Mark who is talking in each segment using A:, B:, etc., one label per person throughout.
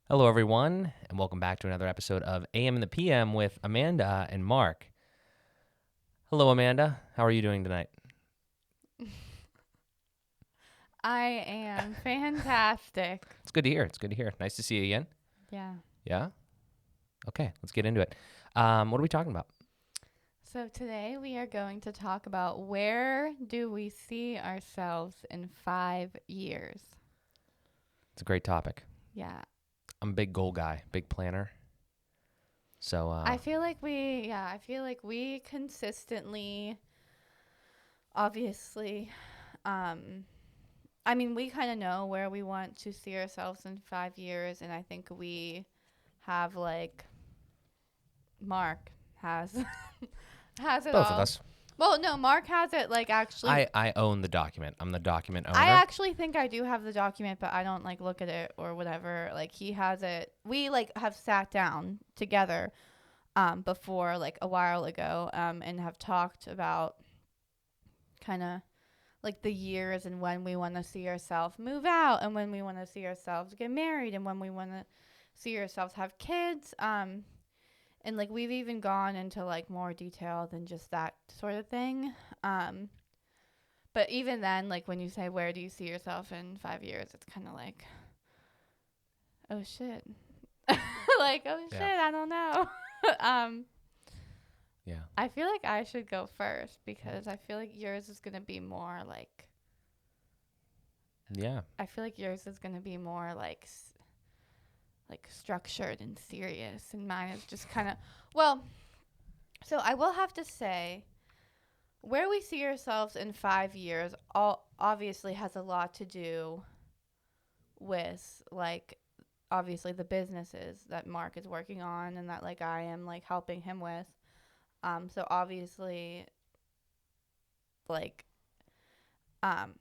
A: Hello, everyone, and welcome back to another episode of AM and the PM with Amanda and Mark. Hello, Amanda. How are you doing tonight?
B: I am fantastic.
A: It's good to hear. It's good to hear. Nice to see you again.
B: Yeah.
A: Yeah? Okay, let's get into it. What are we talking about?
B: So today we are going to talk about where do we see ourselves in 5 years?
A: It's a great topic.
B: Yeah.
A: I'm a big goal guy, big planner. So,
B: I feel like we consistently, obviously, um, we kind of know where we want to see ourselves in 5 years, and I think we have Mark has has it
A: both of
B: all.
A: us.
B: Well, no, Mark has it actually.
A: I own the document. I'm the document
B: I
A: owner.
B: actually think I do have the document, but I don't look at it or whatever. Like he has it. We have sat down together before a while ago and have talked about kind of the years and when we want to see ourselves move out and when we want to see ourselves get married and when we want to see ourselves have kids and we've even gone into more detail than just that sort of thing. But even then, when you say, where do you see yourself in 5 years? It's kind of oh shit. Oh shit,
A: Yeah.
B: I don't know. um,
A: Yeah.
B: I feel like I should go first because I feel like yours is going to be more
A: Yeah.
B: I feel like yours is going to be more structured and serious. And mine is just kind of, well, so I will have to say, where we see ourselves in 5 years all obviously has a lot to do with obviously the businesses that Mark is working on and that I am helping him with. So obviously like um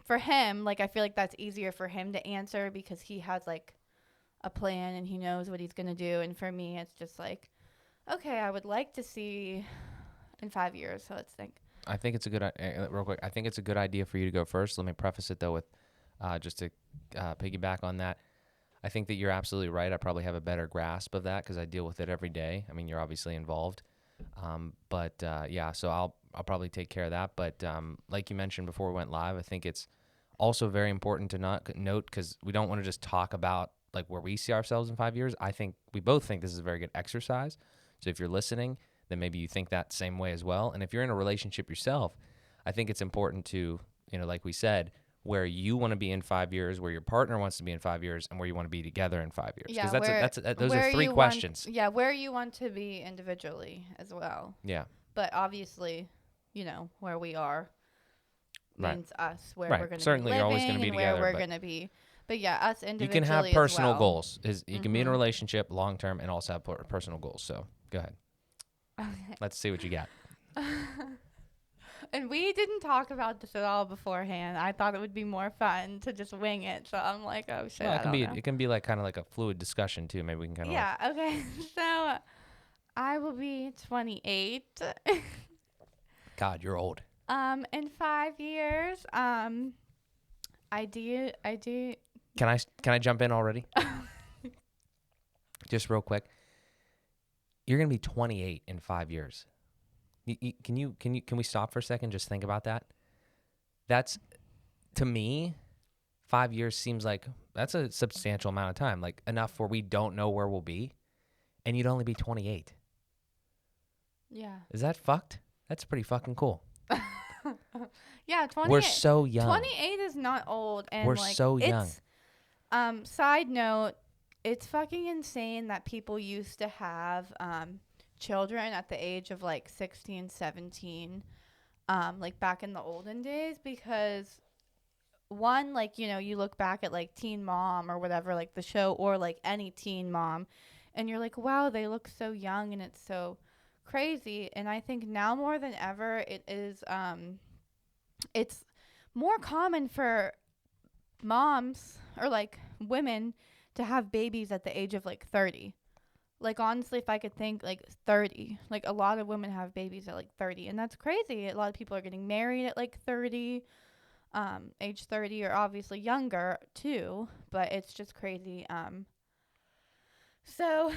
B: for him, I feel like that's easier for him to answer because he has a plan and he knows what he's going to do, and for me it's just okay, I would like to see in 5 years, so let's think.
A: I think it's a good real quick. I think it's a good idea for you to go first. Let me preface it though with just to piggyback on that. I think that you're absolutely right. I probably have a better grasp of that because I deal with it every day. I mean, you're obviously involved, but yeah. So I'll probably take care of that. But like you mentioned before we went live, I think it's also very important to not note because we don't want to just talk about where we see ourselves in 5 years. I think we both think this is a very good exercise. So if you're listening, then maybe you think that same way as well. And if you're in a relationship yourself, I think it's important to, like we said, where you want to be in 5 years, where your partner wants to be in 5 years, and where you want to be together in 5 years. Because
B: Yeah, where
A: those are three questions.
B: where you want to be individually as well.
A: Yeah.
B: But obviously, where we are
A: Right.
B: means us, where
A: Right.
B: we're going to be
A: Certainly, you're always going
B: living
A: to be
B: and where
A: together,
B: we're
A: but
B: going to be. But yeah, us
A: you can have
B: individually as
A: personal
B: well.
A: goals. You can be in a relationship long term and also have personal goals. So go ahead.
B: Okay.
A: Let's see what you got.
B: And we didn't talk about this at all beforehand. I thought it would be more fun to just wing it. So I'm oh shit,
A: Well,
B: I don't know.
A: it can be kind of like a fluid discussion too. Maybe we can kind of
B: Yeah, okay. So I will be 28
A: God, you're old.
B: in 5 years. I do
A: Can I jump in already? Just real quick. You're gonna be 28 in 5 years. Can we stop for a second? Just think about that. That's, to me, 5 years seems like that's a substantial amount of time. Enough where we don't know where we'll be, and you'd only be 28.
B: Yeah.
A: Is that fucked? That's pretty fucking cool.
B: Yeah, 28.
A: We're so young.
B: 28 is not old, and
A: We're so young.
B: It's side note, it's fucking insane that people used to have children at the age of 16, 17 back in the olden days, because one, you look back at Teen Mom or whatever, the show, or any teen mom, and you're wow, they look so young and it's so crazy. And I think now more than ever it's more common for moms or women to have babies at the age of 30. Honestly, if I could think 30, a lot of women have babies at 30, and that's crazy. A lot of people are getting married at 30, age 30, or obviously younger too, but it's just crazy. So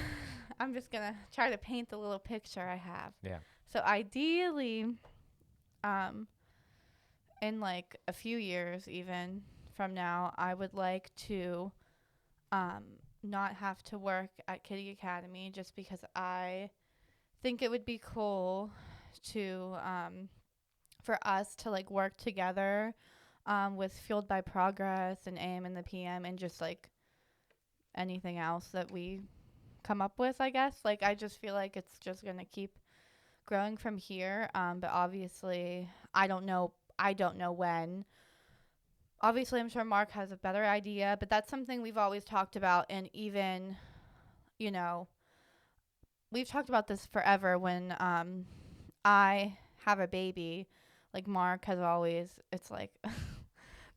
B: I'm just gonna try to paint the little picture I have.
A: Yeah.
B: So ideally, um, in like a few years even from now, I would like to um not have to work at Kitty Academy just because I think it would be cool to for us to like work together with Fueled by Progress and AM and the PM and just like anything else that we come up with, I guess. Like I just feel like it's just going to keep growing from here. But obviously I don't know when. Obviously I'm sure Mark has a better idea, but that's something we've always talked about. And even, you know, we've talked about this forever when I have a baby. Like Mark has always, it's like,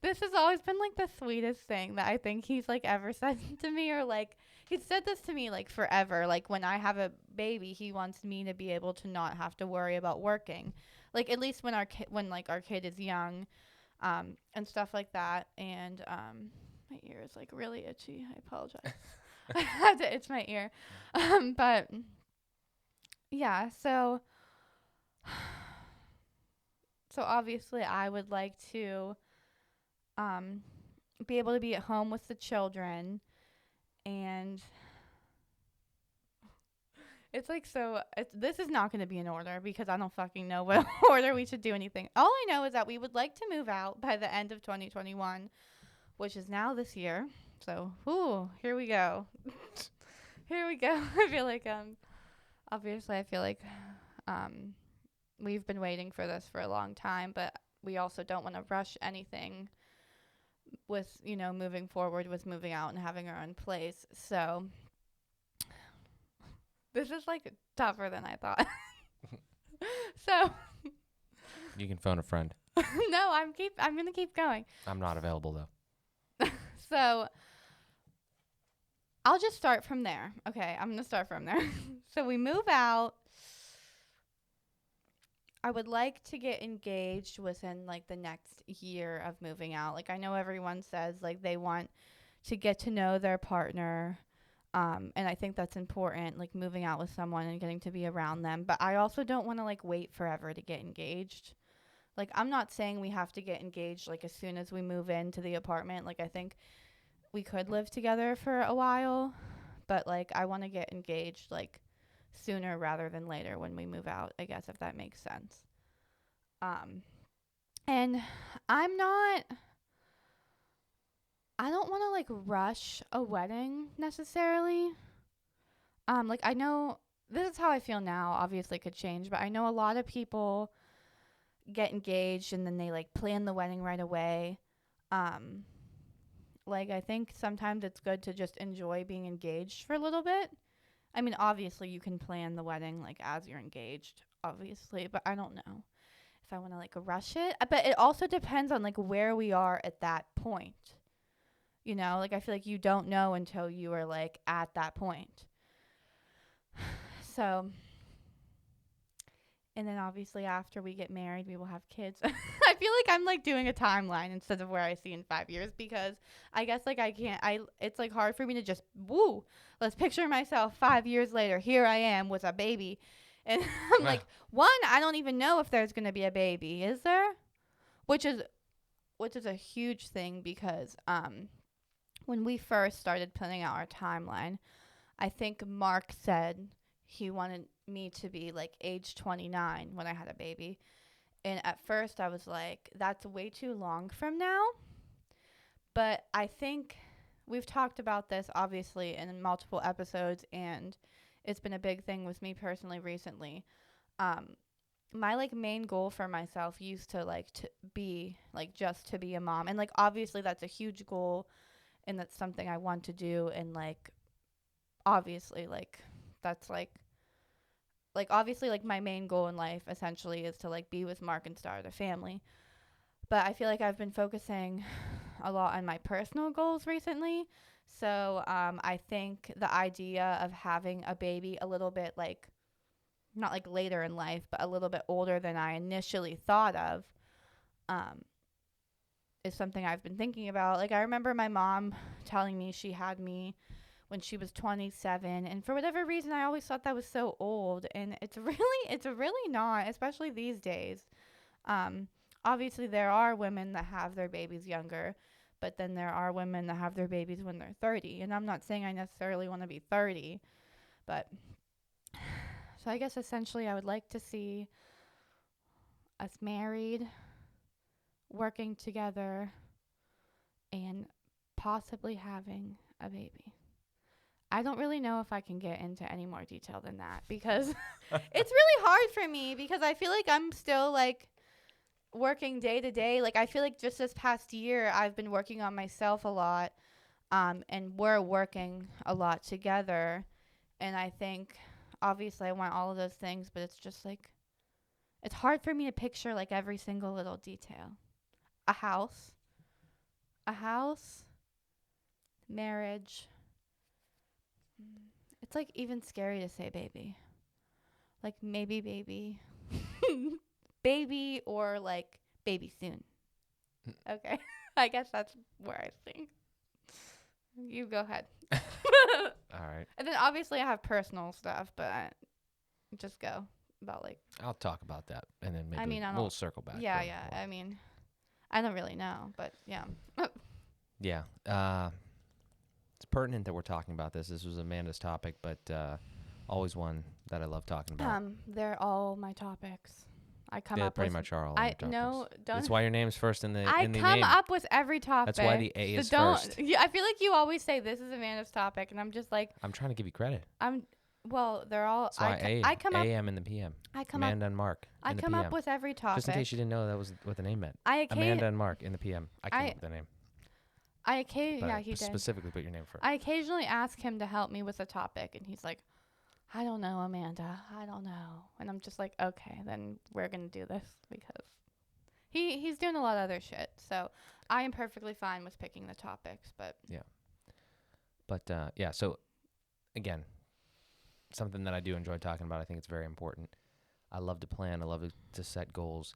B: this has always been like the sweetest thing that I think he's like ever said to me, or like he's said this to me like forever. Like when I have a baby, he wants me to be able to not have to worry about working. Like at least when when like our kid is young, and stuff like that. And my ear is like really itchy. I apologize. I had to itch my ear. But yeah, so obviously I would like to um be able to be at home with the children. And it's like, this is not going to be in order because I don't fucking know what order we should do anything. All I know is that we would like to move out by the end of 2021, which is now this year. So, here we go. Here we go. I feel like obviously I feel like um we've been waiting for this for a long time, but we also don't want to rush anything with, moving forward with moving out and having our own place. So, this is like tougher than I thought. So,
A: You can phone a friend.
B: no, I'm going to keep going.
A: I'm not available though.
B: So, I'll just start from there. Okay, I'm going to start from there. So, we move out. I would like to get engaged within like the next year of moving out. Like I know everyone says like they want to get to know their partner. And I think that's important, like moving out with someone and getting to be around them. But I also don't want to like wait forever to get engaged. Like I'm not saying we have to get engaged like as soon as we move into the apartment. Like I think we could live together for a while, but like I want to get engaged like sooner rather than later when we move out, I guess, if that makes sense. And I don't want to like rush a wedding necessarily. Like I know this is how I feel now, obviously it could change, but I know a lot of people get engaged and then they like plan the wedding right away. Like I think sometimes it's good to just enjoy being engaged for a little bit. I mean, obviously you can plan the wedding like as you're engaged, obviously, but I don't know if I want to like rush it. But it also depends on like where we are at that point. Like I feel like you don't know until you are like at that point. So, and then obviously after we get married, we will have kids. I feel like I'm like doing a timeline instead of where I see in 5 years because I guess like it's like hard for me to just, let's picture myself 5 years later. Here I am with a baby. And I'm like, I don't even know if there's going to be a baby. Is there? Which is a huge thing because, when we first started planning out our timeline, I think Mark said he wanted me to be like age 29 when I had a baby. And at first I was like, that's way too long from now. But I think we've talked about this obviously in multiple episodes, and it's been a big thing with me personally recently. My like main goal for myself used to like to be like just to be a mom. And like obviously that's a huge goal and that's something I want to do, and like obviously like that's like obviously like my main goal in life essentially is to like be with Mark and start a family. But I feel like I've been focusing a lot on my personal goals recently. So I think the idea of having a baby a little bit like not like later in life, but a little bit older than I initially thought of, is something I've been thinking about. Like I remember my mom telling me she had me when she was 27, and for whatever reason I always thought that was so old, and it's really not, especially these days. Um Obviously there are women that have their babies younger, but then there are women that have their babies when they're 30, and I'm not saying I necessarily want to be 30, but so I guess essentially I would like to see us married, working together, and possibly having a baby. I don't really know if I can get into any more detail than that because it's really hard for me because I feel like I'm still like working day to day. Like I feel like just this past year I've been working on myself a lot, and we're working a lot together. And I think obviously I want all of those things, but it's just like it's hard for me to picture like every single little detail. A house, a house, marriage. It's like even scary to say baby. Like maybe baby. Baby or like baby soon. Okay. I guess that's where I think. You go ahead.
A: All right.
B: And then obviously I have personal stuff, but just go about like.
A: I'll talk about that, and then maybe
B: I mean, I
A: we'll
B: don't.
A: circle back.
B: Yeah,
A: to
B: yeah.
A: more.
B: I mean, I don't really know, but yeah.
A: Yeah. It's pertinent that we're talking about this. This was Amanda's topic, but always one that I love talking about.
B: They're all my topics. I come
A: They
B: up
A: pretty
B: with.
A: much are all
B: I
A: your topics.
B: no don't.
A: That's why your name's first in the
B: I
A: in the
B: come
A: name.
B: up with every topic.
A: That's why the A is
B: don't,
A: first.
B: Yeah, I feel like you always say this is Amanda's topic, and I'm just like
A: I'm trying to give you credit.
B: Well, they're all.
A: That's why
B: I come up.
A: AM and the PM.
B: I come
A: Amanda and Mark.
B: I
A: in the
B: come
A: PM.
B: up with every topic.
A: Just in case you didn't know that was what the name meant.
B: I
A: Amanda and Mark in the PM. I came up with the name. But
B: yeah, he did.
A: Specifically put your name first.
B: I occasionally ask him to help me with a topic, and he's like, "I don't know, Amanda. I don't know." And I'm just like, "Okay, then we're gonna do this because he's doing a lot of other shit." So I am perfectly fine with picking the topics, but
A: yeah. But yeah. So again, something that I do enjoy talking about. I think it's very important. I love to plan. I love to set goals.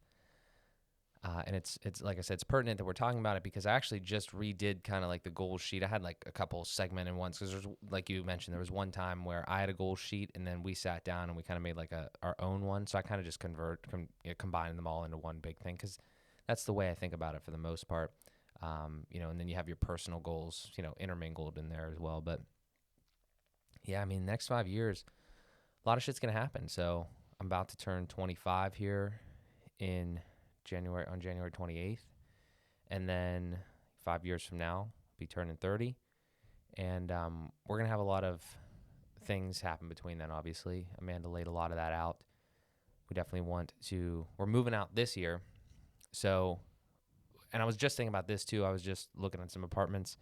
A: And it's like I said, it's pertinent that we're talking about it because I actually just redid kind of like the goal sheet. I had like a couple segmented ones because there's, like you mentioned, there was one time where I had a goal sheet and then we sat down and we kind of made like our own one. So I kind of just combined them all into one big thing because that's the way I think about it for the most part. And then you have your personal goals, intermingled in there as well. But yeah, I mean, next 5 years, a lot of shit's going to happen. So I'm about to turn 25 here on January 28th. And then 5 years from now, I'll be turning 30. And we're going to have a lot of things happen between then, obviously. Amanda laid a lot of that out. We definitely we're moving out this year. So, and I was just thinking about this too. I was just looking at some apartments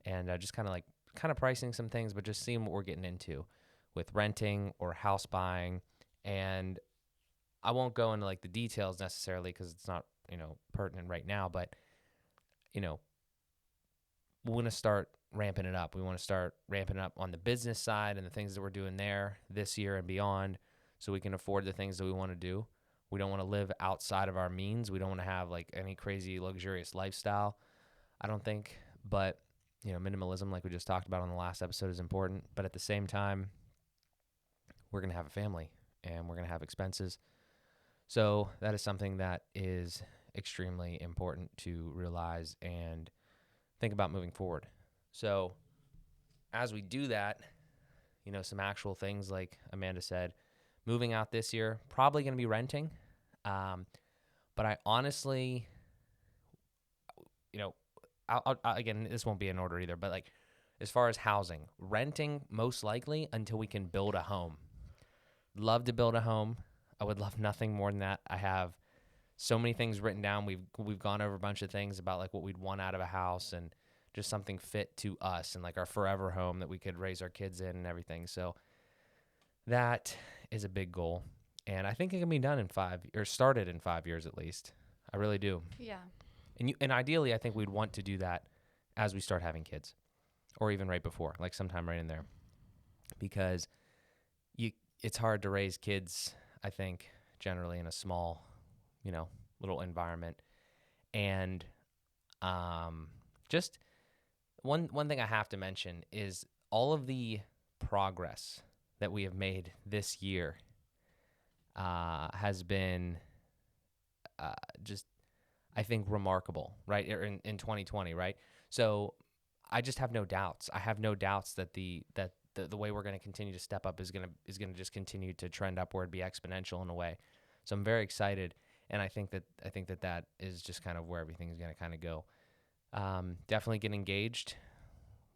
A: and just kind of pricing some things, but just seeing what we're getting into with renting or house buying. And I won't go into like the details necessarily because it's not, pertinent right now, but, we want to start ramping it up. We want to start ramping it up on the business side and the things that we're doing there this year and beyond so we can afford the things that we want to do. We don't want to live outside of our means. We don't want to have like any crazy luxurious lifestyle, I don't think. But, minimalism, like we just talked about on the last episode, is important. But at the same time, we're going to have a family and we're going to have expenses. So that is something that is extremely important to realize and think about moving forward. So as we do that, some actual things like Amanda said, moving out this year, probably going to be renting. But I honestly, I'll again, this won't be in order either, but like as far as housing, renting most likely until we can build a home. Love to build a home. I would love nothing more than that. I have so many things written down. We've gone over a bunch of things about like what we'd want out of a house and just something fit to us and like our forever home that we could raise our kids in and everything. So that is a big goal. And I think it can be done started in 5 years at least. I really do.
B: yeah.
A: And ideally, I think we'd want to do that as we start having kids or even right before, like sometime right in there. Because it's hard to raise kids, I think, generally in a small, little environment. And just one thing I have to mention is all of the progress that we have made this year has been just, I think, remarkable, right? In 2020, right? So I just have no doubts. I have no doubts that the way we're going to continue to step up is going to just continue to trend upward, be exponential in a way. So I'm very excited, and I think that is just kind of where everything is going to kind of go. Definitely get engaged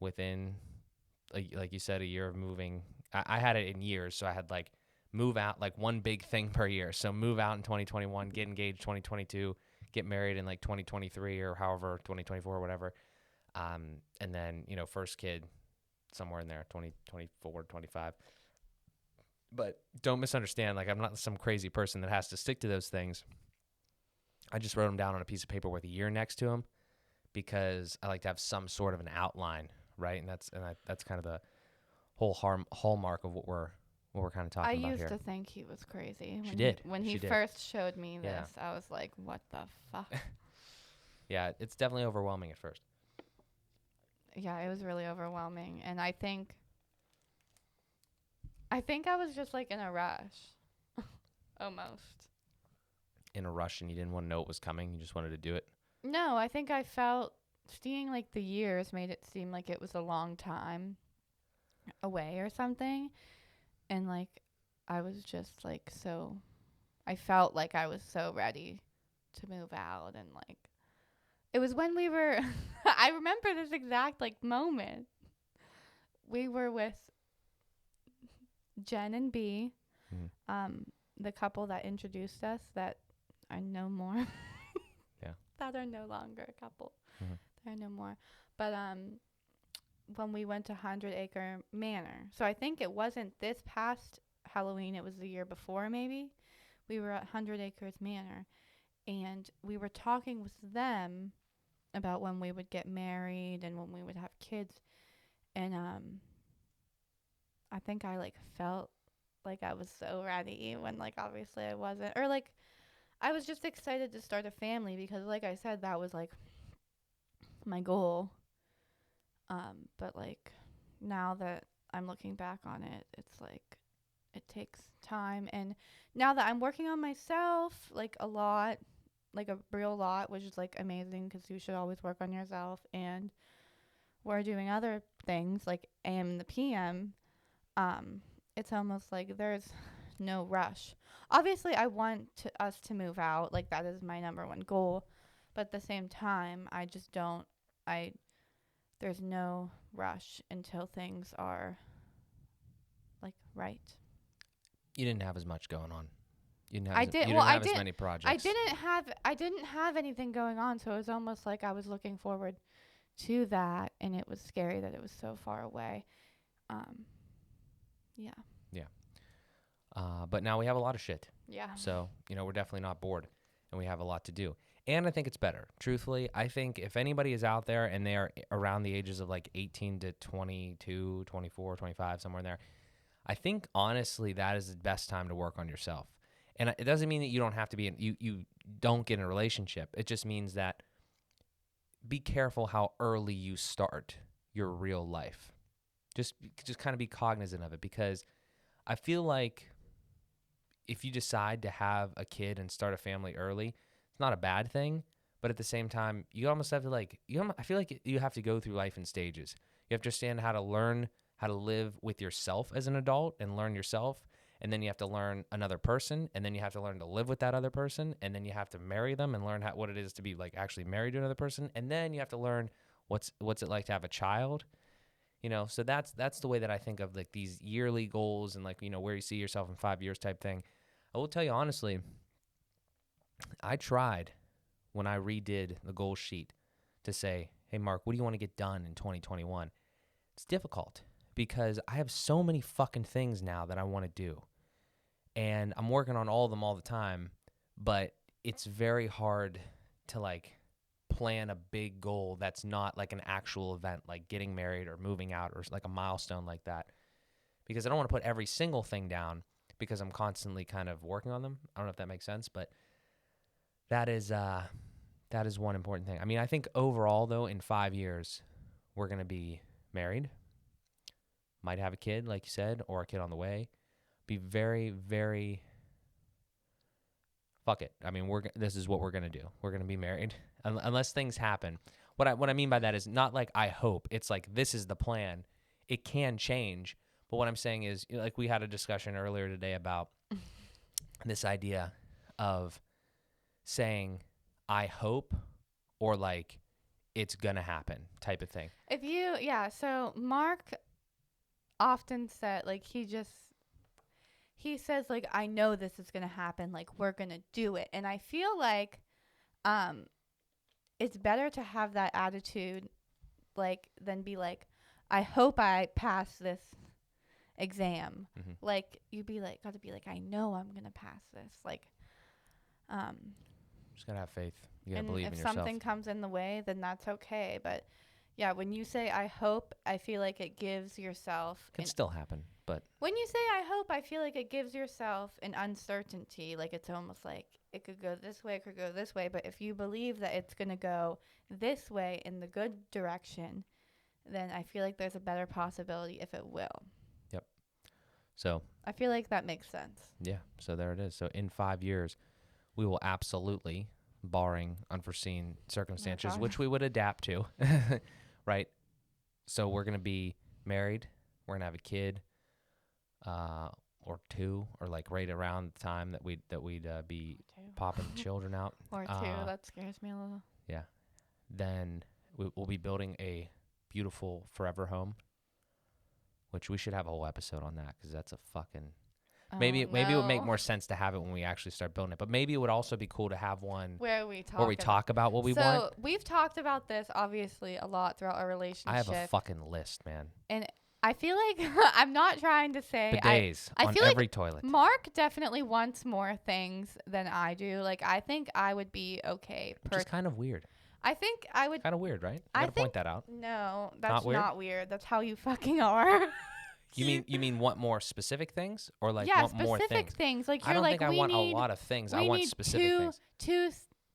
A: within, like you said, a year of moving. I had it in years, so I had like move out, like one big thing per year. So move out in 2021, get engaged 2022, get married in like 2023 or however, 2024 or whatever. And then, first kid somewhere in there, 2024, 25. But don't misunderstand, like I'm not some crazy person that has to stick to those things. I just wrote them down on a piece of paper with a year next to them because I like to have some sort of an outline, right? And that's kind of the whole hallmark of what we're kind of
B: I
A: talking about
B: used
A: here.
B: to think he was crazy.
A: She did.
B: When he
A: She did.
B: first showed me
A: Yeah.
B: this, I was like, what the fuck?
A: Yeah, it's definitely overwhelming at first.
B: Yeah, it was really overwhelming. And I think I was just like in a rush. Almost.
A: In a rush and you didn't want to know what was coming. You just wanted to do it.
B: No, I think I felt seeing like the years made it seem like it was a long time away or something. And like I was just like I felt like I was so ready to move out, and like it was when we were I remember this exact like moment. We were with Jen and B,
A: Mm.
B: the couple that introduced us that are no more.
A: Yeah.
B: That are no longer a couple.
A: Mm-hmm.
B: There are no more. But when we went to 100 Acre Manor. So I think it wasn't this past Halloween, it was the year before maybe. We were at 100 Acres Manor, and we were talking with them about when we would get married and when we would have kids. And I think I like felt like I was so ready when like obviously I wasn't. Or like I was just excited to start a family because like I said, that was like my goal. But like now that I'm looking back on it, it's like it takes time. And now that I'm working on myself like a lot, like a real lot, which is like amazing because you should always work on yourself. And we're doing other things like AM and the PM. It's almost like there's no rush. Obviously, I want us to move out. Like that is my number one goal. But at the same time, I just don't. There's no rush until things are like right.
A: You didn't have as much going on. You didn't have,
B: I
A: as,
B: did.
A: you
B: Well,
A: didn't have as many projects.
B: I didn't have anything going on, so it was almost like I was looking forward to that, and it was scary that it was so far away. Yeah.
A: Yeah. But now we have a lot of shit.
B: Yeah.
A: So, we're definitely not bored, and we have a lot to do. And I think it's better. Truthfully, I think if anybody is out there and they are around the ages of like 18 to 22, 24, 25, somewhere in there, I think honestly that is the best time to work on yourself. And it doesn't mean that you don't have to be you don't get in a relationship. It just means that be careful how early you start your real life. Just kind of be cognizant of it, because I feel like if you decide to have a kid and start a family early, it's not a bad thing. But at the same time, you almost have to I feel like you have to go through life in stages. You have to understand how to learn how to live with yourself as an adult and learn yourself. And then you have to learn another person. And then you have to learn to live with that other person. And then you have to marry them and learn what it is to be like actually married to another person. And then you have to learn what's it like to have a child. So that's the way that I think of like these yearly goals and like, where you see yourself in 5 years type thing. I will tell you honestly, I tried when I redid the goal sheet to say, hey, Mark, what do you want to get done in 2021? It's difficult because I have so many fucking things now that I want to do. And I'm working on all of them all the time, but it's very hard to like plan a big goal that's not like an actual event, like getting married or moving out or like a milestone like that, because I don't want to put every single thing down because I'm constantly kind of working on them. I don't know if that makes sense, but that is one important thing. I mean, I think overall though, in 5 years, we're going to be married. might have a kid, like you said, or a kid on the way. Be very, very fuck it. I mean, this is what we're gonna do. We're gonna be married unless things happen. What I mean by that is not like I hope. It's like this is the plan. It can change, but what I'm saying is, like we had a discussion earlier today about this idea of saying I hope or like it's gonna happen type of thing.
B: So Mark often said, like, he says, like, I know this is going to happen, like, we're going to do it. And I feel like it's better to have that attitude, like, than be like, I hope I pass this exam.
A: Mm-hmm.
B: Like, gotta be like, I know I'm going to pass this. Like,
A: just gotta have faith. You gotta
B: and
A: believe in
B: if
A: yourself.
B: something comes in the way, then that's okay. But yeah, when you say I hope, I feel like it gives yourself
A: Can still happen, but
B: when you say I hope, I feel like it gives yourself an uncertainty. Like it's almost like it could go this way, it could go this way. But if you believe that it's going to go this way in the good direction, then I feel like there's a better possibility if it will.
A: Yep. So
B: I feel like that makes sense.
A: yeah, so there it is. So in 5 years, we will absolutely, barring unforeseen circumstances, which we would adapt to, right? So we're going to be married. We're going to have a kid or two, or like right around the time that we'd be popping children out.
B: Or two. That scares me a little.
A: Yeah. Then we'll be building a beautiful forever home, which we should have a whole episode on that because that's a fucking... Maybe it would make more sense to have it when we actually start building it. But maybe it would also be cool to have one
B: where we
A: talk about what we want.
B: So we've talked about this obviously a lot throughout our relationship.
A: I have a fucking list, man.
B: And I feel like I'm not trying to say
A: bidets
B: I
A: on
B: feel
A: every
B: like
A: toilet.
B: Mark definitely wants more things than I do. Like I think I would be okay.
A: Which is kind of weird.
B: I think I would.
A: Kind of weird, right? I gotta point that out.
B: No, that's
A: not
B: weird. That's how you fucking are.
A: You mean want more specific things or like
B: want
A: more things?
B: specific things. Like
A: I
B: you're
A: don't
B: like
A: think I want a lot of things. I want specific things.
B: Two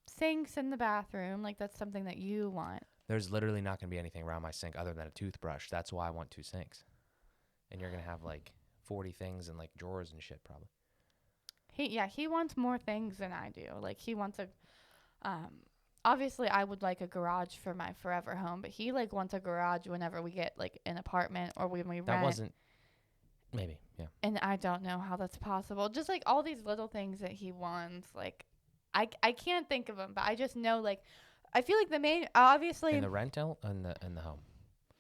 B: sinks in the bathroom. Like that's something that you want.
A: There's literally not going to be anything around my sink other than a toothbrush. That's why I want 2 sinks. And you're going to have like 40 things and like drawers and shit probably.
B: He wants more things than I do. Like he wants a obviously I would like a garage for my forever home, but he like wants a garage whenever we get like an apartment or when we rent.
A: That wasn't maybe, yeah.
B: And I don't know how that's possible. Just like all these little things that he wants, like I can't think of them, but I just know like I feel like the main obviously
A: in the rental and the home.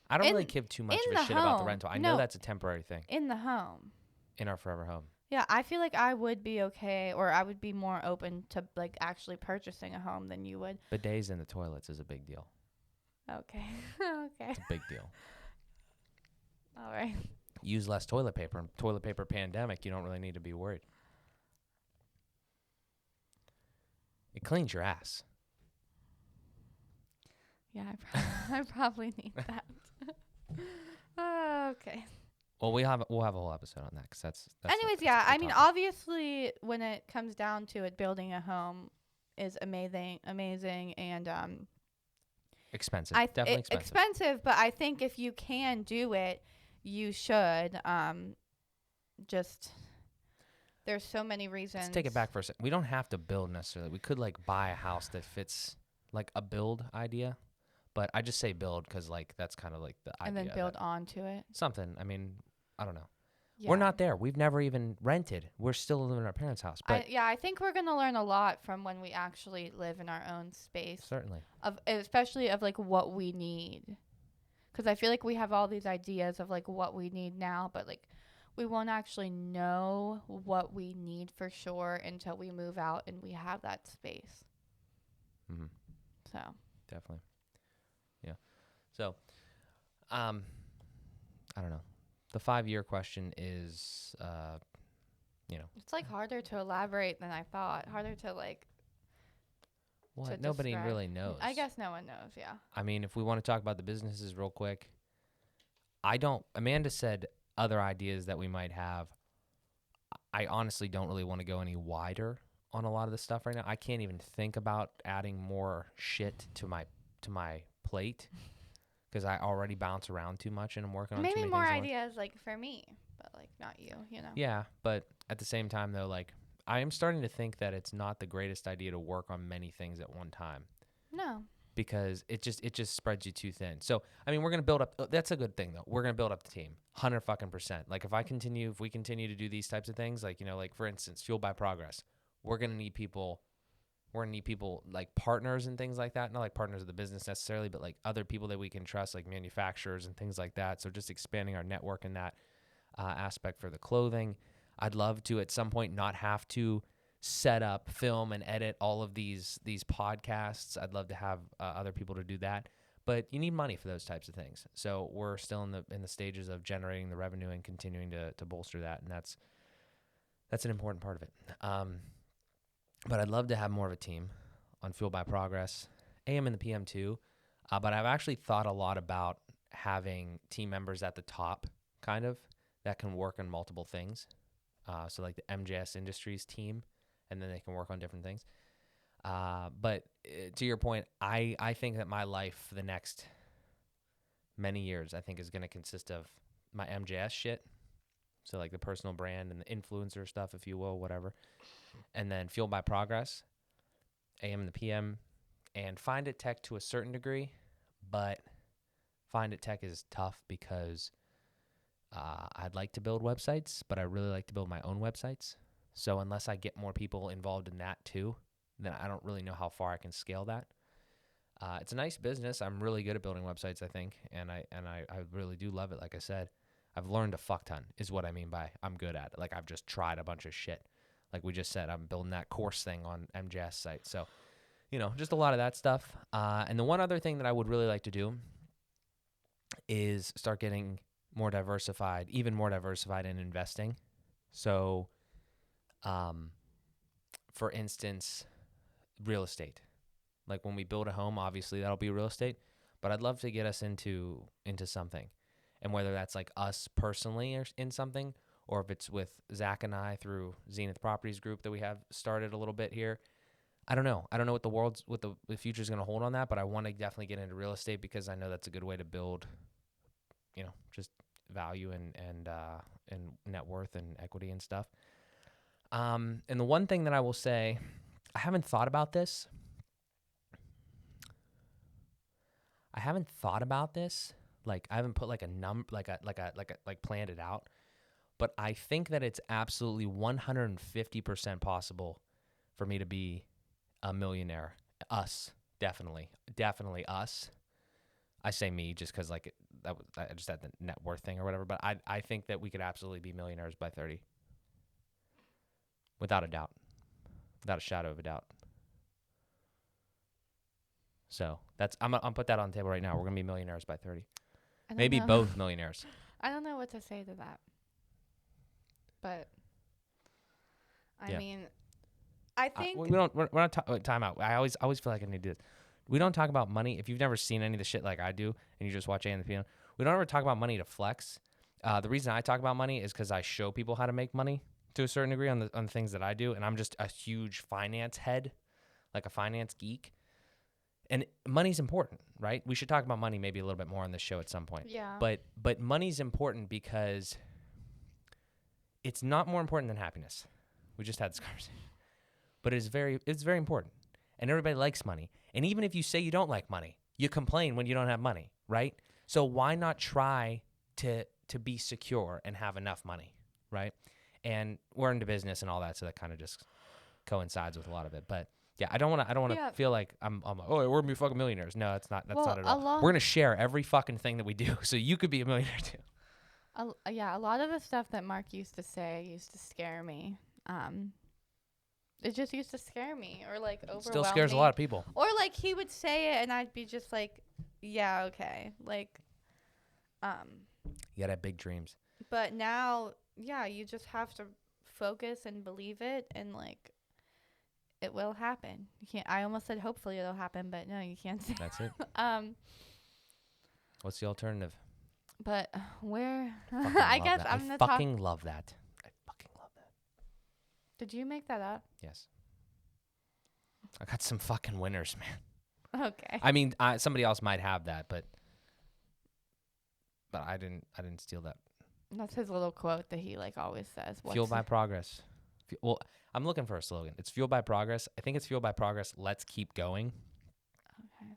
A: I don't really give too much of a shit about the rental. I know that's a temporary thing.
B: In the home.
A: In our forever home.
B: Yeah, I feel like I would be okay, or I would be more open to like actually purchasing a home than you would.
A: Bidets in the toilets is a big deal.
B: Okay. Okay.
A: It's a big deal.
B: All right.
A: Use less toilet paper. Toilet paper pandemic, you don't really need to be worried. It cleans your ass.
B: Yeah, I probably need that. Okay.
A: Well, we'll have a whole episode on that because that's
B: anyways, yeah. I mean, obviously, when it comes down to it, building a home is amazing, and
A: expensive. Definitely expensive.
B: Expensive, but I think if you can do it, you should. Just there's so many reasons.
A: Let's take it back for a second. We don't have to build necessarily. We could like buy a house that fits like a build idea. But I just say build because, like, that's kind of like the idea.
B: And then build onto it.
A: Something. I mean, I don't know.
B: Yeah.
A: We're not there. We've never even rented. We're still living in our parents' house. But
B: I think we're going to learn a lot from when we actually live in our own space.
A: Certainly.
B: Especially of, like, what we need. Because I feel like we have all these ideas of, like, what we need now. But, like, we won't actually know what we need for sure until we move out and we have that space.
A: Mm-hmm.
B: So.
A: Definitely. Yeah. So, I don't know. The 5-year question is,
B: it's like harder to elaborate than I thought. Harder to like.
A: What? Nobody
B: describe.
A: really knows.
B: I guess no one knows. Yeah.
A: I mean, if we want to talk about the businesses real quick, Amanda said other ideas that we might have. I honestly don't really want to go any wider on a lot of this stuff right now. I can't even think about adding more shit to my plate because I already bounce around too much and I'm working on too
B: Maybe
A: many
B: more
A: things at once.
B: ideas like for me, but like not you, you know.
A: Yeah, but at the same time though, like I am starting to think that it's not the greatest idea to work on many things at one time
B: No.
A: because it just spreads you too thin. So I mean, we're gonna build up. That's a good thing though. We're gonna build up the team, 100%. Like if we continue to do these types of things, like like for instance, Fueled by Progress, we're gonna need people. We're gonna need people like partners and things like that. Not like partners of the business necessarily, but like other people that we can trust, like manufacturers and things like that. So just expanding our network in that aspect for the clothing. I'd love to at some point not have to set up, film, and edit all of these podcasts. I'd love to have other people to do that, but you need money for those types of things. So we're still in the stages of generating the revenue and continuing to bolster that, and that's an important part of it. But I'd love to have more of a team on Fueled by Progress, AM and the PM too. But I've actually thought a lot about having team members at the top, kind of, that can work on multiple things. So like the MJS Industries team, and then they can work on different things. But to your point, I think that my life for the next many years, I think, is going to consist of my MJS shit. So like the personal brand and the influencer stuff, if you will, whatever. And then Fueled by Progress, AM and the PM, and Find It Tech to a certain degree. But Find It Tech is tough because I'd like to build websites, but I really like to build my own websites. So unless I get more people involved in that too, then I don't really know how far I can scale that. It's a nice business. I'm really good at building websites, I think, and I really do love it. Like I said, I've learned a fuck ton is what I mean by I'm good at it. Like I've just tried a bunch of shit. Like we just said, I'm building that course thing on MJS site. So, just a lot of that stuff. And the one other thing that I would really like to do is start getting more diversified, even more diversified in investing. So, for instance, real estate. Like when we build a home, obviously that'll be real estate, but I'd love to get us into something. And whether that's like us personally or in something, or if it's with Zach and I through Zenith Properties Group that we have started a little bit here. I don't know. I don't know what the future is going to hold on that, but I want to definitely get into real estate because I know that's a good way to build, just value and net worth and equity and stuff. And the one thing that I will say, I haven't thought about this. Like I haven't put like a number, like planned it out. But I think that it's absolutely 150% possible for me to be a millionaire. Us, definitely us. I say me just because I just had the net worth thing or whatever. But I think that we could absolutely be millionaires by 30, without a doubt, without a shadow of a doubt. So I'm gonna put that on the table right now. We're gonna be millionaires by 30. Maybe
B: know.
A: both millionaires.
B: I don't know what to say to that. But I mean, I think
A: we're not time out. I always feel like I need to do this. We don't talk about money. If you've never seen any of the shit like I do, and you just watch A and the Piano, we don't ever talk about money to flex. The reason I talk about money is because I show people how to make money to a certain degree on the things that I do, and I'm just a huge finance head, like a finance geek. And money's important, right? We should talk about money maybe a little bit more on this show at some point.
B: Yeah.
A: But money's important because it's not more important than happiness. We just had this conversation. But it's very important. And everybody likes money. And even if you say you don't like money, you complain when you don't have money, right? So why not try to be secure and have enough money, right? And we're into business and all that, so that kind of just coincides with a lot of it. But yeah, I don't want to feel like I'm like, oh, we're gonna be fucking millionaires. No, that's not at all. We're gonna share every fucking thing that we do, so you could be a millionaire too.
B: A lot of the stuff that Mark used to say used to scare me. It just used to scare me, or like overwhelm me.
A: Still scares a lot of people.
B: Or like he would say it, and I'd be just like, yeah, okay, like,
A: You gotta have big dreams.
B: But now, yeah, you just have to focus and believe it, and like, it will happen. You can't. I almost said hopefully it'll happen, but no, you can't say.
A: That's it. What's the alternative?
B: But where? I guess
A: that.
B: I'm gonna
A: I fucking love that. I fucking love that.
B: Did you make that up?
A: Yes. I got some fucking winners, man.
B: Okay.
A: I mean, somebody else might have that, but but I didn't steal that.
B: That's his little quote that he like always says.
A: Fueled by progress. Well, I'm looking for a slogan. It's fueled by progress. I think it's fueled by progress. Let's keep going.
B: Okay.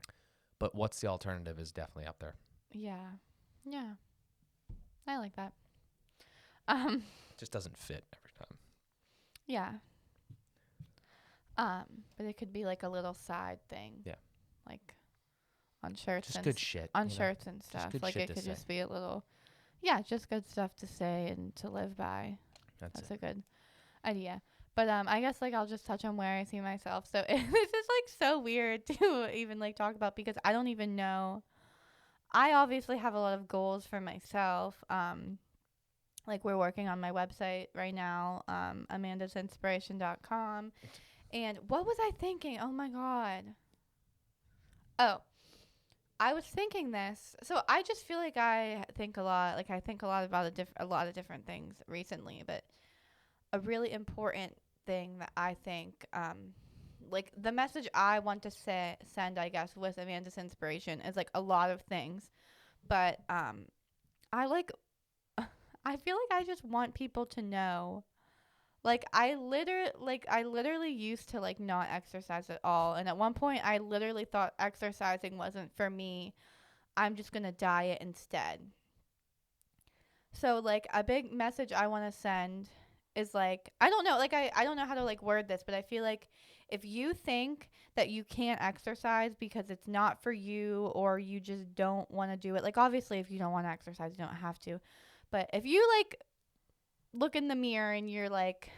A: But what's the alternative is definitely up there.
B: Yeah. Yeah. I like that.
A: Just doesn't fit every time.
B: Yeah. But it could be like a little side thing.
A: Yeah.
B: Like on shirts
A: Just
B: and
A: good shit.
B: on shirts and stuff.
A: good
B: Like
A: shit
B: it
A: to
B: could
A: say.
B: just be a little, yeah, just good stuff to say and to live by. That's a good idea. But I guess like I'll just touch on where I see myself. So this is like so weird to even like talk about because I don't even know. I obviously have a lot of goals for myself. Like we're working on my website right now, amandasinspiration.com. And what was I thinking? Oh my God. Oh, I was thinking this. So I just feel like I think a lot. Like I think a lot about a lot of different things recently, but a really important thing that I think, like the message I want to send, I guess, with Amanda's Inspiration is like a lot of things, but I like, I feel like I just want people to know. Like I literally used to like not exercise at all, and at one point I literally thought exercising wasn't for me. I'm just gonna diet instead. So like a big message I want to send is like I don't know, like I don't know how to like word this, but I feel like if you think that you can't exercise because it's not for you or you just don't want to do it, like obviously if you don't want to exercise you don't have to, but if you like look in the mirror and you're like,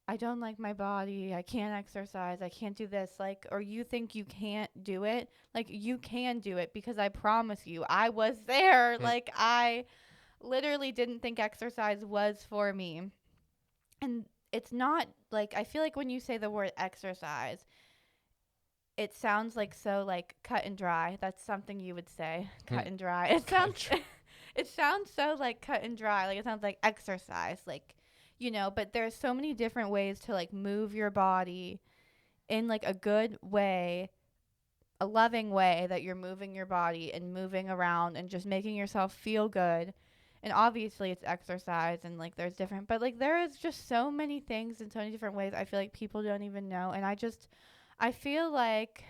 B: I don't like my body, I can't exercise, I can't do this, like, or you think you can't do it, like you can do it because I promise you I was there. Like I literally didn't think exercise was for me. And it's not like I feel like when you say the word exercise, it sounds like so like cut and dry. That's something you would say, cut and dry. It sounds it sounds so like cut and dry. Like it sounds like exercise, like you know, but there's so many different ways to like move your body in like a good way, a loving way that you're moving your body and moving around and just making yourself feel good. And obviously it's exercise and like there's different, but like there is just so many things in so many different ways I feel like people don't even know. And I feel like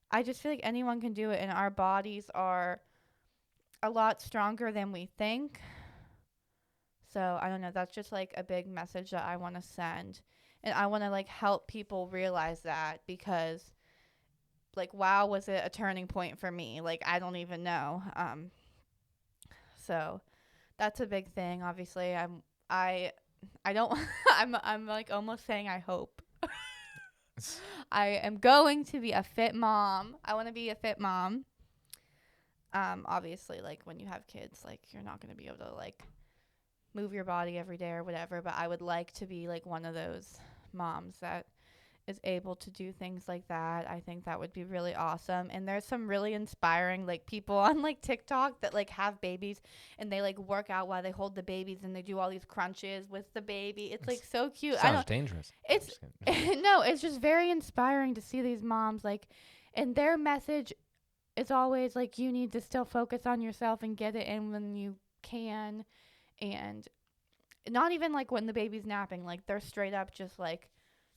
B: I just feel like anyone can do it and our bodies are a lot stronger than we think. So I don't know, that's just like a big message that I want to send. And I want to like help people realize that because like wow, was it a turning point for me? Like I don't even know. So that's a big thing. Obviously, I don't I'm like almost saying I hope. I am going to be a fit mom. I want to be a fit mom. Obviously like when you have kids, like you're not going to be able to like move your body every day or whatever, but I would like to be like one of those moms that is able to do things like that. I think that would be really awesome. And there's some really inspiring like people on like TikTok that like have babies and they like work out while they hold the babies and they do all these crunches with the baby. It's like so cute.
A: Sounds dangerous.
B: It's no, it's just very inspiring to see these moms like, and their message is always like you need to still focus on yourself and get it in when you can, and not even like when the baby's napping, like they're straight up just like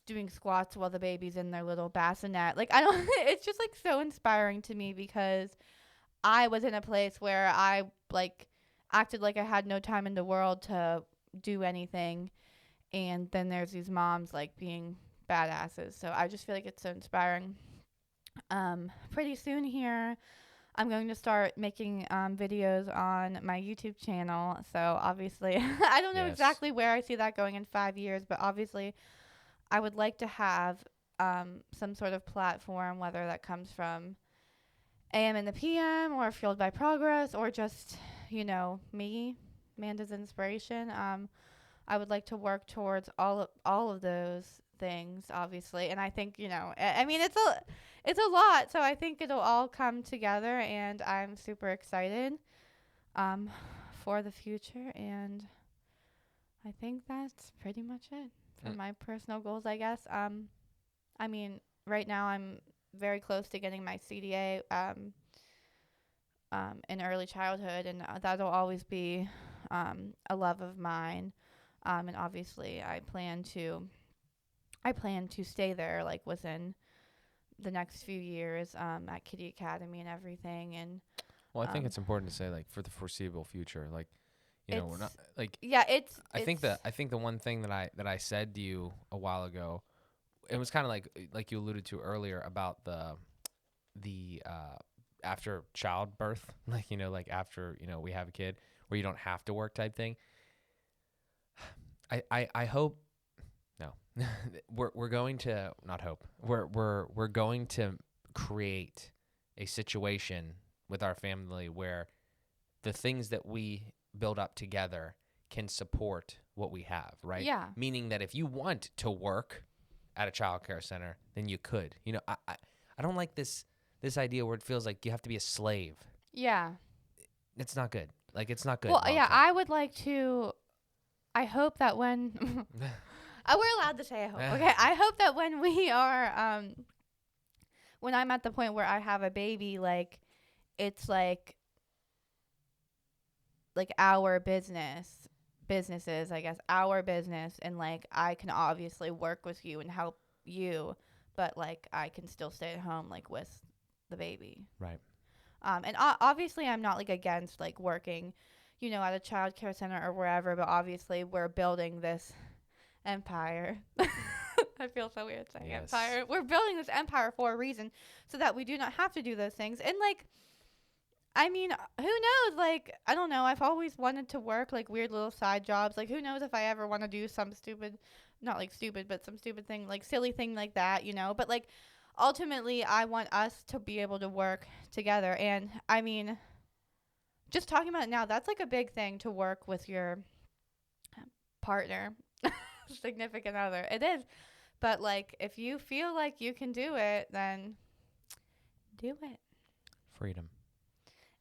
B: doing squats while the baby's in their little bassinet. Like I don't it's just like so inspiring to me because I was in a place where I like acted like I had no time in the world to do anything, and then there's these moms like being badasses. So I just feel like it's so inspiring. Pretty soon here I'm going to start making videos on my YouTube channel. So obviously I don't know exactly where I see that going in 5 years, but obviously I would like to have some sort of platform, whether that comes from AM and the PM or Fueled by Progress or just, you know, me, Amanda's Inspiration. I would like to work towards all of those things, obviously. And I think, you know, I mean, it's a lot. So I think it'll all come together, and I'm super excited for the future. And I think that's pretty much it for my personal goals, I guess. I mean, right now I'm very close to getting my CDA. in early childhood, and that'll always be a love of mine. And obviously, I plan to stay there like within the next few years at Kitty Academy and everything. And
A: Well, I think
B: um,
A: it's important to say like for the foreseeable future, like we're not
B: it's
A: like
B: yeah,
A: I think the one thing that I said to you a while ago, it was kind of like you alluded to earlier about the after childbirth, like like after we have a kid where you don't have to work type thing. I hope no, we're going to not hope we're going to create a situation with our family where the things that we build up together can support what we have, right?
B: yeah,
A: Meaning that if you want to work at a child care center, then you could. I don't like this idea where it feels like you have to be a slave.
B: yeah.
A: It's not good. Like it's not good
B: Well,
A: long
B: yeah,
A: term.
B: I would like to. I hope that when we're allowed to say I hope. Okay, I hope that when we are when I'm at the point where I have a baby, like it's like our businesses, I guess, our business, and like I can obviously work with you and help you, but like I can still stay at home like with the baby.
A: Right.
B: And obviously I'm not like against like working, at a child care center or wherever, but obviously we're building this empire. I feel so weird saying
A: Yes.
B: empire. We're building this empire for a reason so that we do not have to do those things. And like I mean, who knows? Like, I don't know. I've always wanted to work like weird little side jobs. Like, who knows if I ever want to do some stupid, not like stupid, but some stupid thing, like silly thing like that. But like, ultimately, I want us to be able to work together. And I mean, just talking about it now, that's like a big thing to work with your partner, significant other. It is. But like, if you feel like you can do it, then do it.
A: Freedom.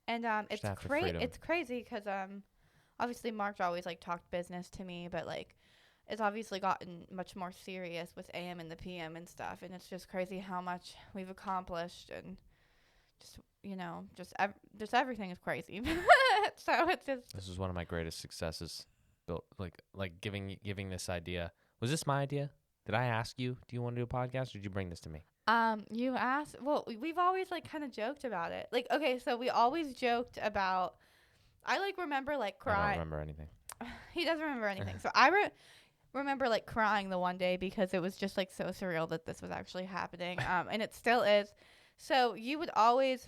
B: And
A: Just after freedom.
B: it's crazy because obviously Mark's always like talked business to me, but like it's obviously gotten much more serious with AM and the PM and stuff, and it's just crazy how much we've accomplished, and just just everything is crazy. So it's just
A: This is one of my greatest successes. Built like giving this idea. Was this my idea? Did I ask you? Do you want to do a podcast? Or did you bring this to me?
B: you asked. Well, we've always like kind of joked about it. Like, okay, so we always joked about. I like remember like
A: I don't
B: crying.
A: remember anything.
B: He doesn't remember anything. So I remember like crying the one day because it was just like so surreal that this was actually happening. And it still is. So you always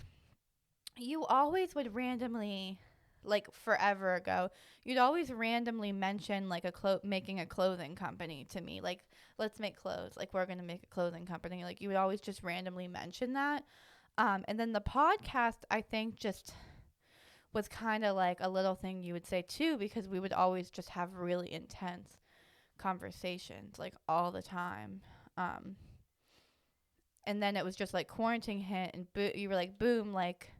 B: would randomly, like forever ago, you'd always randomly mention like making a clothing company to me. Like, let's make clothes. Like, we're going to make a clothing company. Like, you would always just randomly mention that. And then the podcast, I think, just was kind of like a little thing you would say too, because we would always just have really intense conversations like all the time. And then it was just like quarantine hit, and you were like, boom, like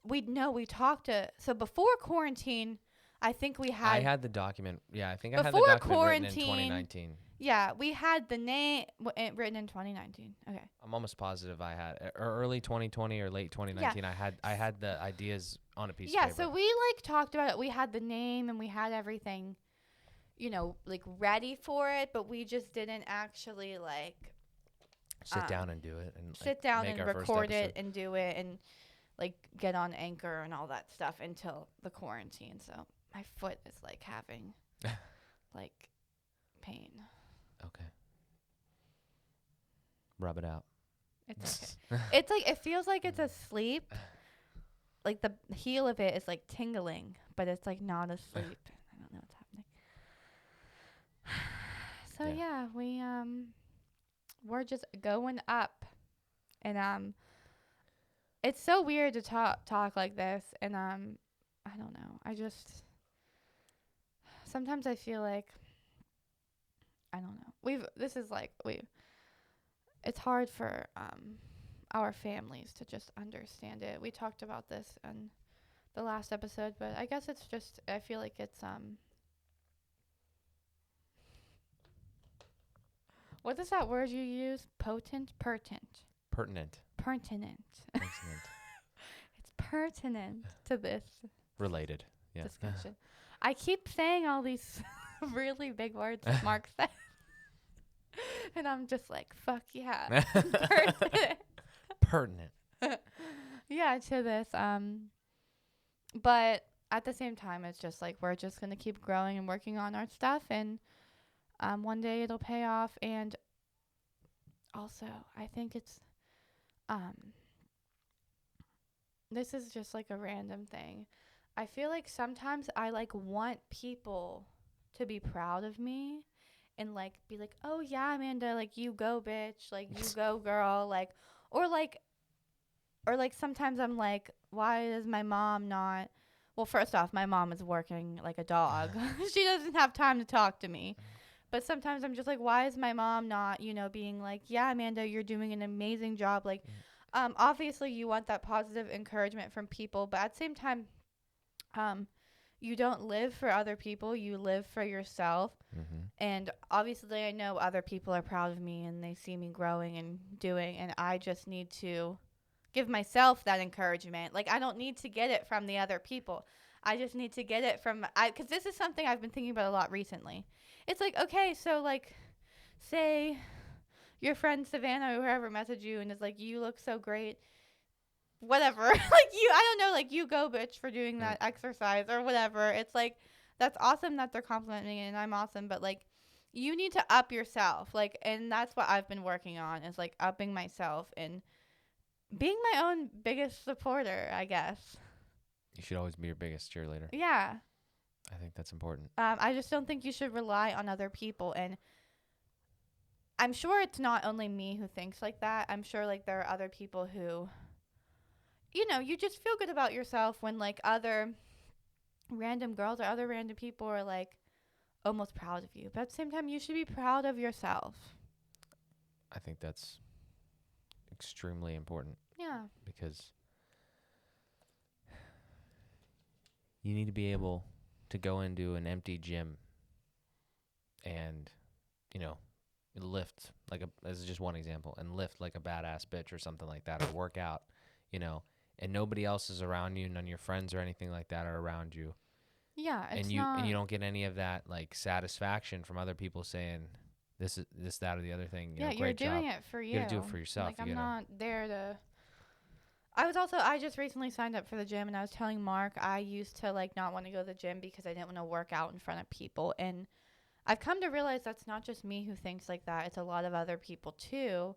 B: we talked so before quarantine, I think we had
A: I had the document. Yeah, I think I had the
B: before
A: document written in
B: quarantine
A: 2019.
B: Yeah, we had the name written in 2019. Okay.
A: I'm almost positive I had or early 2020 or late 2019. I had the ideas on a piece of
B: Yeah,
A: paper.
B: so we like talked about it. We had the name and we had everything, like ready for it, but we just didn't actually like
A: sit down and do it and
B: sit down
A: make
B: and
A: our first
B: record it
A: episode.
B: and do it and like get on Anchor and all that stuff until the quarantine. So my foot is like having like pain.
A: Okay. Rub it out.
B: It's okay. It's like it feels like it's asleep. Like the heel of it is like tingling, but it's like not asleep. I don't know what's happening. So yeah, we're just going up, and it's so weird to talk like this, and I don't know. I just sometimes I feel like I don't know. It's hard for our families to just understand it. We talked about this in the last episode, but I guess it's just I feel like it's what is that word you use? Potent? Pertinent.
A: Pertinent.
B: Pertinent.
A: Excellent.
B: It's pertinent to this
A: Related. Yeah.
B: discussion. I keep saying all these really big words that Mark said. And I'm just like, fuck yeah. Pertinent.
A: Pertinent.
B: Yeah, to this. But at the same time, it's just like we're just gonna keep growing and working on our stuff, and one day it'll pay off. And also, I think it's this is just like a random thing. I feel like sometimes I like want people to be proud of me and like be like, "Oh yeah, Amanda, like you go bitch, like you go girl," like or like or like sometimes I'm like, "Why does my mom not?" Well, first off, my mom is working like a dog. She doesn't have time to talk to me. But sometimes I'm just like, why is my mom not, being like, "Yeah, Amanda, you're doing an amazing job." Like obviously you want that positive encouragement from people, but at the same time you don't live for other people, you live for yourself.
A: Mm-hmm.
B: And obviously I know other people are proud of me and they see me growing and doing, and I just need to give myself that encouragement. Like I don't need to get it from the other people. I just need to get it from cuz this is something I've been thinking about a lot recently. It's like, okay, so like say your friend Savannah or whoever messaged you and is like, "You look so great." Whatever. Like I don't know, like you go bitch for doing that exercise or whatever. It's like that's awesome that they're complimenting and I'm awesome, but like you need to up yourself. Like, and that's what I've been working on is like upping myself and being my own biggest supporter, I guess.
A: You should always be your biggest cheerleader.
B: Yeah.
A: I think that's important.
B: I just don't think you should rely on other people, and I'm sure it's not only me who thinks like that. I'm sure like there are other people who you just feel good about yourself when like other random girls or other random people are like almost proud of you. But at the same time, you should be proud of yourself.
A: I think that's extremely important.
B: Yeah.
A: Because you need to be able to go into an empty gym and, lift like this is just one example, and lift like a badass bitch or something like that, or work out, and nobody else is around you, none of your friends or anything like that are around you.
B: Yeah,
A: and you don't get any of that like satisfaction from other people saying this, that, or the other thing.
B: You're
A: Great
B: doing
A: job.
B: it for you.
A: You gotta do it for yourself.
B: Like I'm not there to. I just recently signed up for the gym, and I was telling Mark I used to like not want to go to the gym because I didn't want to work out in front of people, and I've come to realize that's not just me who thinks like that. It's a lot of other people too.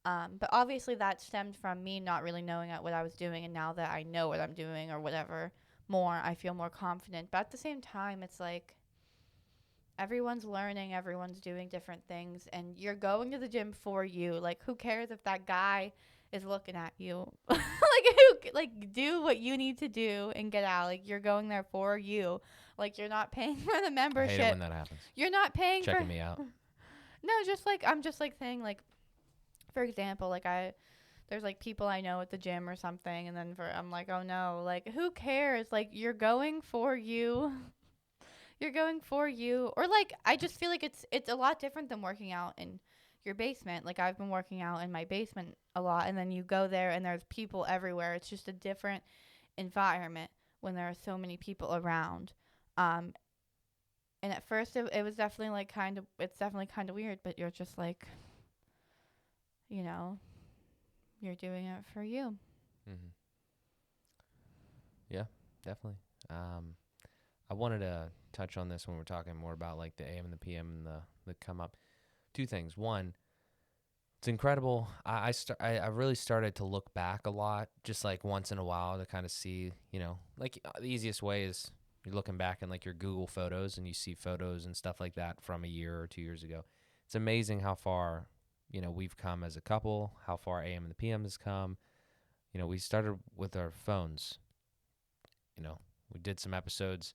B: But obviously that stemmed from me not really knowing what I was doing, and now that I know what I'm doing or whatever more, I feel more confident. But at the same time, it's like everyone's learning, everyone's doing different things, and you're going to the gym for you. Like who cares if that guy is looking at you? Do what you need to do and get out. Like you're going there for you. Like you're not paying for the membership.
A: I hate it when that happens.
B: You're not paying
A: checking me out.
B: No, just like I'm just like saying, like for example, like there's like people I know at the gym or something, and then I'm like, oh no, like who cares? Like you're going for you. You're going for you. Or like I just feel like it's a lot different than working out in your basement. Like I've been working out in my basement a lot, and then you go there and there's people everywhere. It's just a different environment when there are so many people around. And at first it was definitely like it's definitely kind of weird, but you're just like, you're doing it for you.
A: Mm-hmm. Yeah, definitely. I wanted to touch on this when we're talking more about like the AM and the PM and the come up. Two things. One, it's incredible. I really started to look back a lot, just like once in a while to kind of see, like the easiest way is you're looking back in like your Google photos and you see photos and stuff like that from a year or 2 years ago. It's amazing how far, we've come as a couple, how far AM and the PM has come. We started with our phones. We did some episodes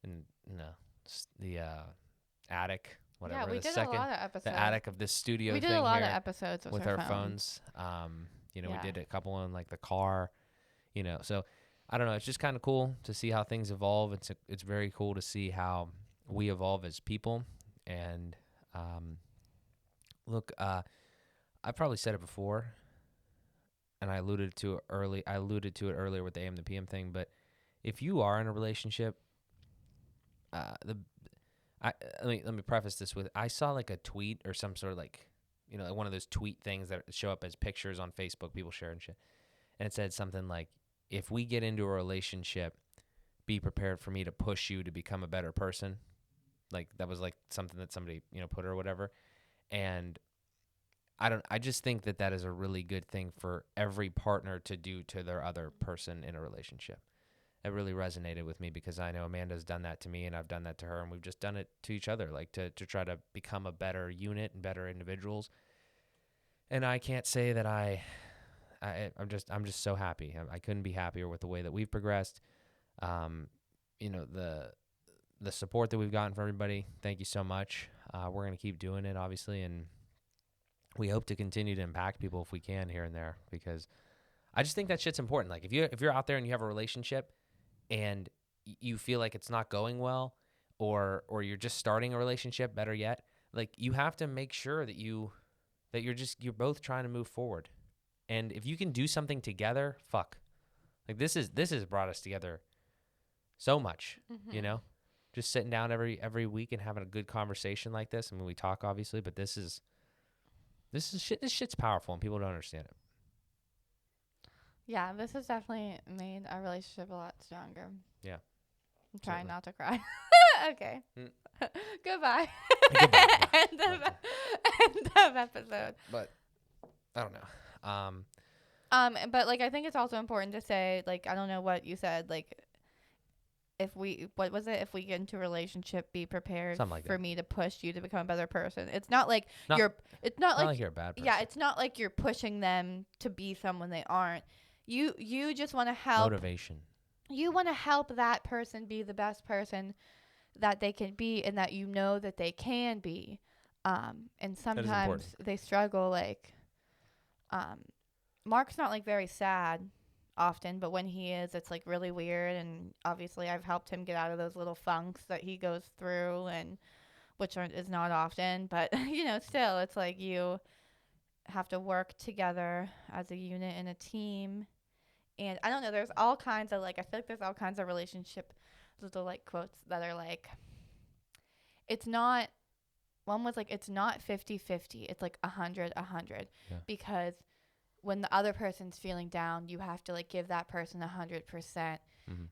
A: in the attic, whatever.
B: Yeah, we did a lot of episodes.
A: The attic of this studio.
B: We did a lot of episodes with
A: our
B: phones.
A: We did a couple in like the car. So I don't know. It's just kind of cool to see how things evolve. It's very cool to see how we evolve as people. And look, I've probably said it before. and I alluded to it earlier with the AM to PM thing, but if you are in a relationship, the I let me preface this with I saw like a tweet or some sort of like like one of those tweet things that show up as pictures on Facebook, people share and shit, and it said something like, if we get into a relationship, be prepared for me to push you to become a better person. Like that was like something that somebody put or whatever, and I just think that is a really good thing for every partner to do to their other person in a relationship. It really resonated with me because I know Amanda's done that to me and I've done that to her, and we've just done it to each other, like to try to become a better unit and better individuals. And I can't say that I'm just so happy. I couldn't be happier with the way that we've progressed. The support that we've gotten from everybody. Thank you so much. We're gonna keep doing it, obviously, and we hope to continue to impact people if we can here and there, because I just think that shit's important. Like if you're out there and you have a relationship and you feel like it's not going well, or you're just starting a relationship, better yet, like you have to make sure that you're both trying to move forward. And if you can do something together, fuck. Like this has brought us together so much, Just sitting down every week and having a good conversation like this. I mean, we talk obviously, but this shit's powerful and people don't understand it.
B: Yeah, this has definitely made our relationship a lot stronger.
A: Yeah.
B: I'm trying
A: Certainly.
B: not to cry. Okay.
A: Mm.
B: Goodbye.
A: Goodbye.
B: End of episode.
A: But I don't know.
B: But like I think it's also important to say, like, I don't know what you said, like if we get into a relationship, be prepared
A: Something like
B: for
A: that.
B: me to push you to become a better person. It's not like
A: Not
B: you're
A: like you're a bad person.
B: Yeah, it's not like you're pushing them to be someone they aren't. You just want to help.
A: Motivation.
B: You want to help that person be the best person that they can be, and that that they can be. And sometimes they struggle. Like, Mark's not like very sad often, but when he is, it's like really weird. And obviously, I've helped him get out of those little funks that he goes through, and is not often. But still, it's like you have to work together as a unit and a team. And I don't know, there's all kinds of, like, I feel like there's all kinds of relationship little, like, quotes that are like, it's not, one was like, it's not 50-50, it's like 100-100.
A: Yeah.
B: Because when the other person's feeling down, you have to, like, give that person 100%.
A: Mm-hmm.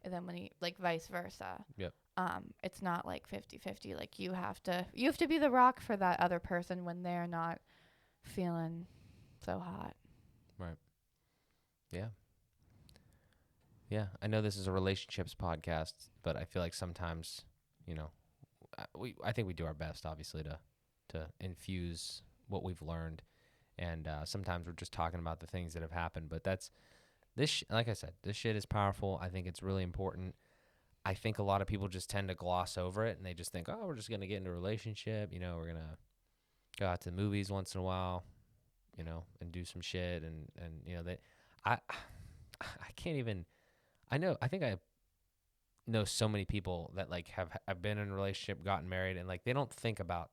B: And then when like vice versa.
A: Yep.
B: It's not like 50-50. Like, you have to be the rock for that other person when they're not feeling so hot.
A: Right. Yeah. Yeah, I know this is a relationships podcast, but I feel like sometimes, I think we do our best, obviously, to infuse what we've learned, and sometimes we're just talking about the things that have happened. But like I said, this shit is powerful. I think it's really important. I think a lot of people just tend to gloss over it, and they just think, oh, we're just gonna get into a relationship. We're gonna go out to the movies once in a while, and do some shit, and I can't even. I think I know so many people that like have been in a relationship, gotten married, and like they don't think about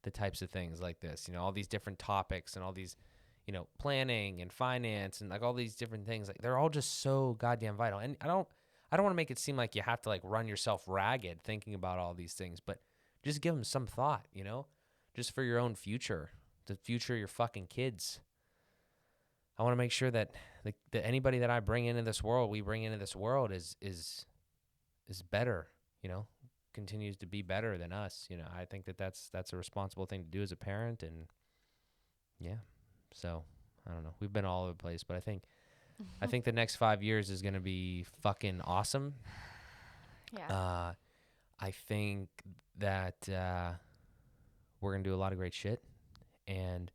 A: the types of things like this, all these different topics and all these, planning and finance and like all these different things. Like they're all just so goddamn vital. And I don't want to make it seem like you have to like run yourself ragged thinking about all these things, but just give them some thought, just for your own future, the future of your fucking kids. I want to make sure that anybody that I bring into this world, is better, continues to be better than us. I think that's a responsible thing to do as a parent. And yeah, so I don't know. We've been all over the place, but I think the next 5 years is going to be fucking awesome.
B: Yeah.
A: I think that we're going to do a lot of great shit, and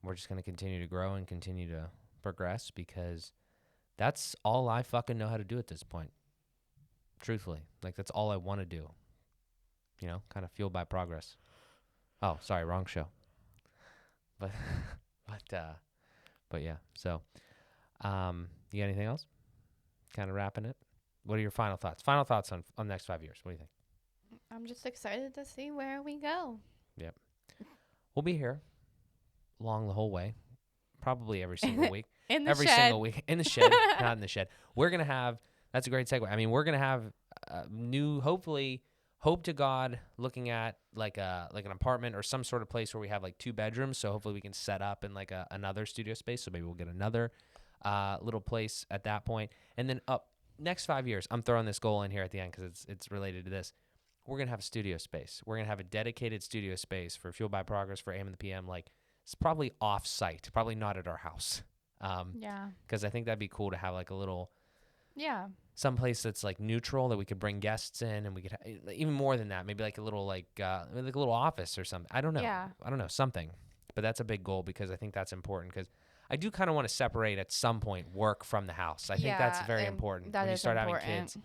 A: we're just going to continue to grow and continue to progress, because that's all I fucking know how to do at this point. Truthfully. Like, that's all I want to do. Kind of fueled by progress. Oh, sorry, wrong show. But yeah. So, you got anything else? Kind of wrapping it. What are your final thoughts? Final thoughts on the next 5 years. What do you think?
B: I'm just excited to see where we go.
A: Yep. We'll be here along the whole way. probably every single week.
B: In the
A: Every
B: shed.
A: single week in the shed, not in the shed. We're gonna have. That's a great segue. I mean, we're gonna have new, hopefully, hope to God, looking at like an apartment or some sort of place where we have like 2 bedrooms. So hopefully we can set up in like another studio space. So maybe we'll get another little place at that point. And then up next 5 years, I'm throwing this goal in here at the end because it's related to this. We're gonna have a studio space. We're gonna have a dedicated studio space for Fueled by Progress for AM and the PM. Like it's probably off site, probably not at our house.
B: Yeah.
A: Because I think that'd be cool to have like a little
B: Yeah.
A: someplace that's like neutral that we could bring guests in, and we could even more than that, maybe like a little like a little office or something. I don't know.
B: Yeah.
A: I don't know, something. But that's a big goal because I think that's important because I do kind of want to separate at some point work from the house. I think that's very important
B: That
A: when you
B: is
A: start
B: important.
A: having kids.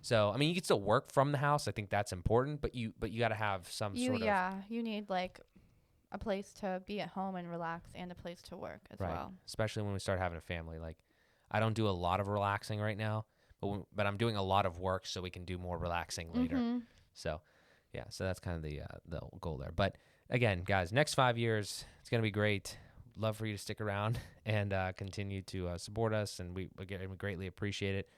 A: So I mean, you can still work from the house. I think that's important, but you got to have some sort of
B: You need like a place to be at home and relax and a place to work as
A: right.
B: well.
A: Especially when we start having a family. Like I don't do a lot of relaxing right now, but I'm doing a lot of work so we can do more relaxing later.
B: Mm-hmm.
A: So yeah, so that's kind of the goal there. But again, guys, next 5 years, it's gonna be great. Love for you to stick around and continue to support us, and we greatly appreciate it.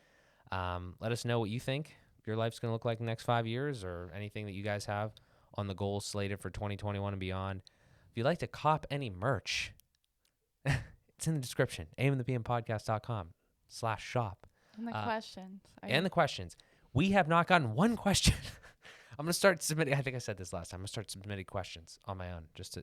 A: Let us know what you think your life's going to look like in the next 5 years, or anything that you guys have on the goals slated for 2021 and beyond. If you'd like to cop any merch, it's in the description, amandthepmpodcast.com/shop.
B: And the questions.
A: The questions. We have not gotten one question. I'm going to start submitting. I think I said this last time. I'm going to start submitting questions on my own, just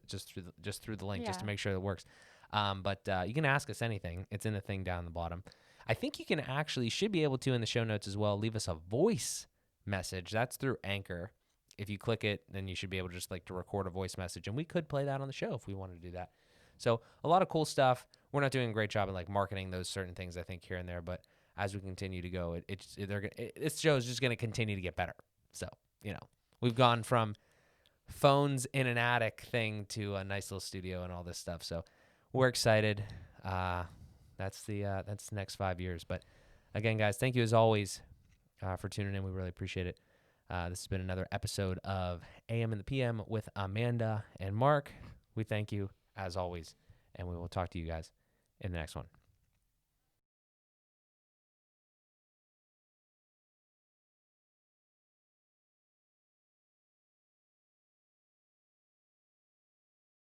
A: through the link, just to make sure that it works. But you can ask us anything. It's in the thing down the bottom. I think you can should be able to in the show notes as well, leave us a voice message. That's through Anchor. If you click it, then you should be able to just like to record a voice message, and we could play that on the show if we wanted to do that. So a lot of cool stuff. We're not doing a great job at like marketing those certain things, I think, here and there, but as we continue to go, this show is just going to continue to get better. So, we've gone from phones in an attic thing to a nice little studio and all this stuff. So we're excited. That's the next 5 years. But again, guys, thank you as always for tuning in. We really appreciate it. This has been another episode of AM and the PM with Amanda and Mark. We thank you as always, and we will talk to you guys in the next one.